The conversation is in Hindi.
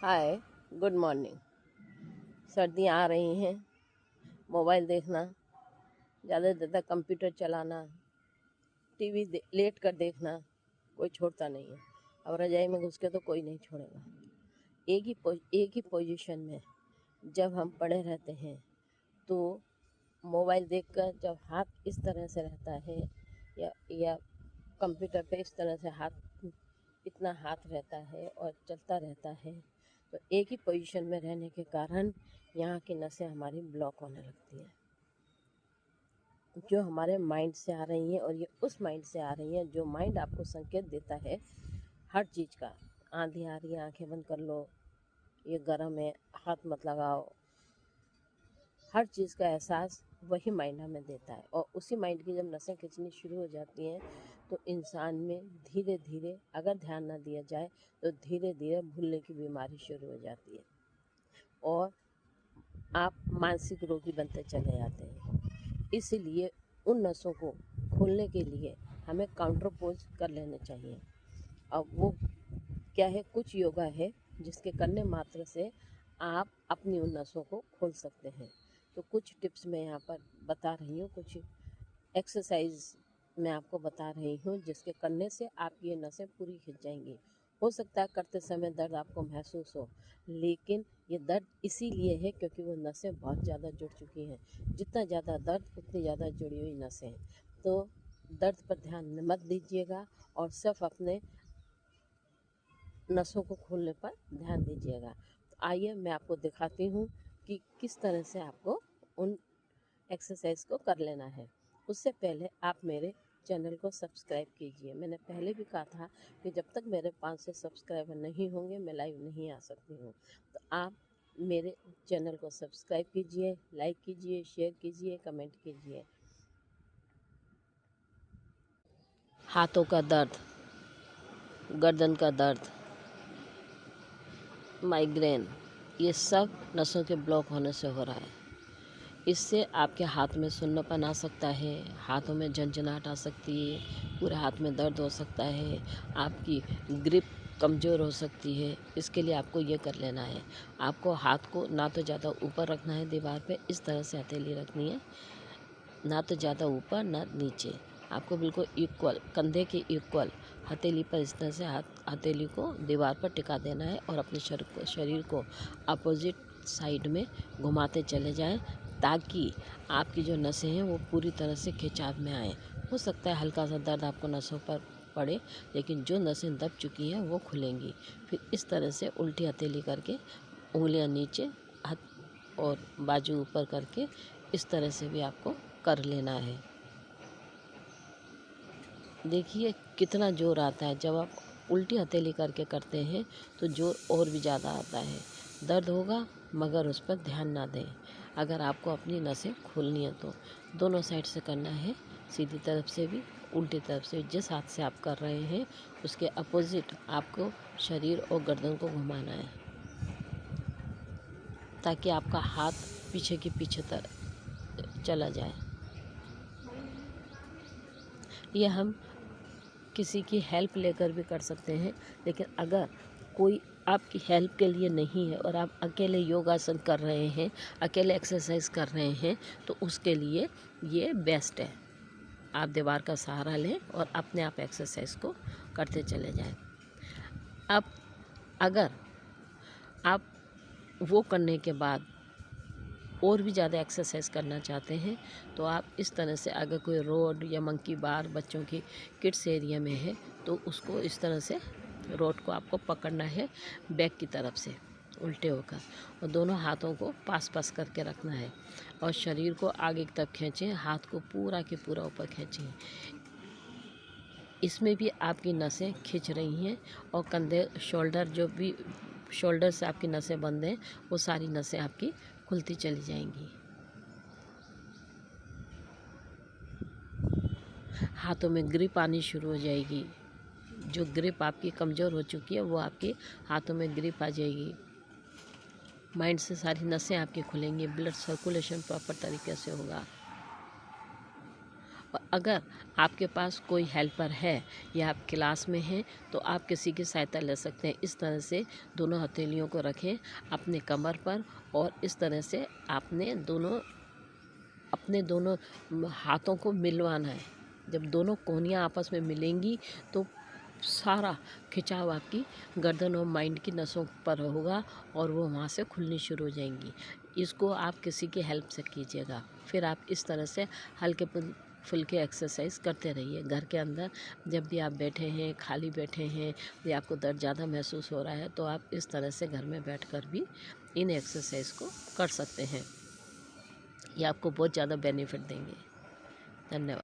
हाय, गुड मॉर्निंग। सर्दियाँ आ रही हैं। मोबाइल देखना, ज़्यादा देर तक कंप्यूटर चलाना, टीवी लेट कर देखना कोई छोड़ता नहीं है। अब रजाई में घुस के तो कोई नहीं छोड़ेगा। एक ही पोजीशन में जब हम पड़े रहते हैं तो मोबाइल देखकर जब हाथ इस तरह से रहता है या कंप्यूटर पे इस तरह से इतना हाथ रहता है और चलता रहता है, तो एक ही पोजीशन में रहने के कारण यहाँ की नसें हमारी ब्लॉक होने लगती हैं, जो हमारे माइंड से आ रही हैं। और ये उस माइंड से आ रही हैं जो माइंड आपको संकेत देता है हर चीज़ का। आंधी आ रही है, आंखें बंद कर लो, ये गर्म है, हाथ मत लगाओ। हर चीज़ का एहसास वही माइंड हमें देता है, और उसी माइंड की जब नसें खींचनी शुरू हो जाती हैं तो इंसान में धीरे धीरे, अगर ध्यान ना दिया जाए तो धीरे धीरे भूलने की बीमारी शुरू हो जाती है और आप मानसिक रोगी बनते चले जाते हैं। इसीलिए उन नसों को खोलने के लिए हमें काउंटर पोज कर लेने चाहिए। अब वो क्या है, कुछ योगा है जिसके करने मात्र से आप अपनी उन नसों को खोल सकते हैं। तो कुछ टिप्स मैं यहाँ पर बता रही हूँ, कुछ एक्सरसाइज मैं आपको बता रही हूँ जिसके करने से आपकी ये नसें पूरी खिंच जाएंगी। हो सकता है करते समय दर्द आपको महसूस हो, लेकिन ये दर्द इसीलिए है क्योंकि वो नसें बहुत ज़्यादा जुड़ चुकी हैं। जितना ज़्यादा दर्द उतनी ज़्यादा जुड़ी हुई नसें हैं। तो दर्द पर ध्यान मत दीजिएगा और सिर्फ अपने नसों को खोलने पर ध्यान दीजिएगा। तो आइए मैं आपको दिखाती हूँ कि किस तरह से आपको उन एक्सरसाइज को कर लेना है। उससे पहले आप मेरे चैनल को सब्सक्राइब कीजिए। मैंने पहले भी कहा था कि जब तक मेरे 500 सब्सक्राइबर नहीं होंगे मैं लाइव नहीं आ सकती हूँ। तो आप मेरे चैनल को सब्सक्राइब कीजिए, लाइक कीजिए, शेयर कीजिए, कमेंट कीजिए। हाथों का दर्द, गर्दन का दर्द, माइग्रेन, ये सब नसों के ब्लॉक होने से हो रहा है। इससे आपके हाथ में सुन्नापन आ सकता है, हाथों में झंझनाहट आ सकती है, पूरे हाथ में दर्द हो सकता है, आपकी ग्रिप कमज़ोर हो सकती है। इसके लिए आपको ये कर लेना है, आपको हाथ को ना तो ज़्यादा ऊपर रखना है दीवार पे, इस तरह से हथेली रखनी है, ना तो ज़्यादा ऊपर ना नीचे, आपको बिल्कुल इक्वल, कंधे के इक्वल हथेली पर इस तरह से हथेली को दीवार पर टिका देना है और अपने शरीर को अपोजिट साइड में घुमाते चले जाएं, ताकि आपकी जो नसें हैं वो पूरी तरह से खिंचाव में आए। हो सकता है हल्का सा दर्द आपको नसों पर पड़े, लेकिन जो नसें दब चुकी हैं वो खुलेंगी। फिर इस तरह से उल्टी हथेली करके, उंगलियां नीचे, हाथ और बाजू ऊपर करके इस तरह से भी आपको कर लेना है। देखिए कितना जोर आता है। जब आप उल्टी हथेली करके करते हैं तो जोर और भी ज़्यादा आता है। दर्द होगा मगर उस पर ध्यान ना दें। अगर आपको अपनी नसें खोलनी है तो दोनों साइड से करना है, सीधी तरफ से भी, उल्टी तरफ से। जिस हाथ से आप कर रहे हैं उसके अपोजिट आपको शरीर और गर्दन को घुमाना है, ताकि आपका हाथ पीछे की पीछे तरफ चला जाए। यह हम किसी की हेल्प लेकर भी कर सकते हैं, लेकिन अगर कोई आपकी हेल्प के लिए नहीं है और आप अकेले योगासन कर रहे हैं, अकेले एक्सरसाइज कर रहे हैं, तो उसके लिए ये बेस्ट है। आप दीवार का सहारा लें और अपने आप एक्सरसाइज को करते चले जाएं। अब अगर आप वो करने के बाद और भी ज़्यादा एक्सरसाइज करना चाहते हैं तो आप इस तरह से, अगर कोई रोड या मंकी बार बच्चों की किड्स एरिया में है तो उसको इस तरह से रोड को आपको पकड़ना है बैक की तरफ से उल्टे होकर, और दोनों हाथों को पास पास करके रखना है और शरीर को आगे की तरफ खींचें, हाथ को पूरा के पूरा ऊपर खींचें। इसमें भी आपकी नसें खिंच रही हैं और कंधे, शोल्डर, जो भी शोल्डर से आपकी नसें बंद हैं वो सारी नसें आपकी खुलती चली जाएंगी। हाथों में ग्रिप आनी शुरू हो जाएगी। जो ग्रिप आपकी कमज़ोर हो चुकी है वो आपके हाथों में ग्रिप आ जाएगी। माइंड से सारी नसें आपकी खुलेंगी, ब्लड सर्कुलेशन प्रॉपर तरीके से होगा और अगर आपके पास कोई हेल्पर है या आप क्लास में हैं तो आप किसी की सहायता ले सकते हैं। इस तरह से दोनों हथेलियों को रखें अपने कमर पर और इस तरह से आपने अपने दोनों हाथों को मिलवाना है। जब दोनों कोहनियाँ आपस में मिलेंगी तो सारा खिंचाव आपकी गर्दन और माइंड की नसों पर होगा और वो वहाँ से खुलनी शुरू हो जाएंगी। इसको आप किसी की हेल्प से कीजिएगा। फिर आप इस तरह से हल्के फुल्के एक्सरसाइज करते रहिए घर के अंदर। जब भी आप बैठे हैं, खाली बैठे हैं या आपको दर्द ज़्यादा महसूस हो रहा है तो आप इस तरह से घर में बैठकर भी इन एक्सरसाइज को कर सकते हैं। ये आपको बहुत ज़्यादा बेनिफिट देंगे। धन्यवाद।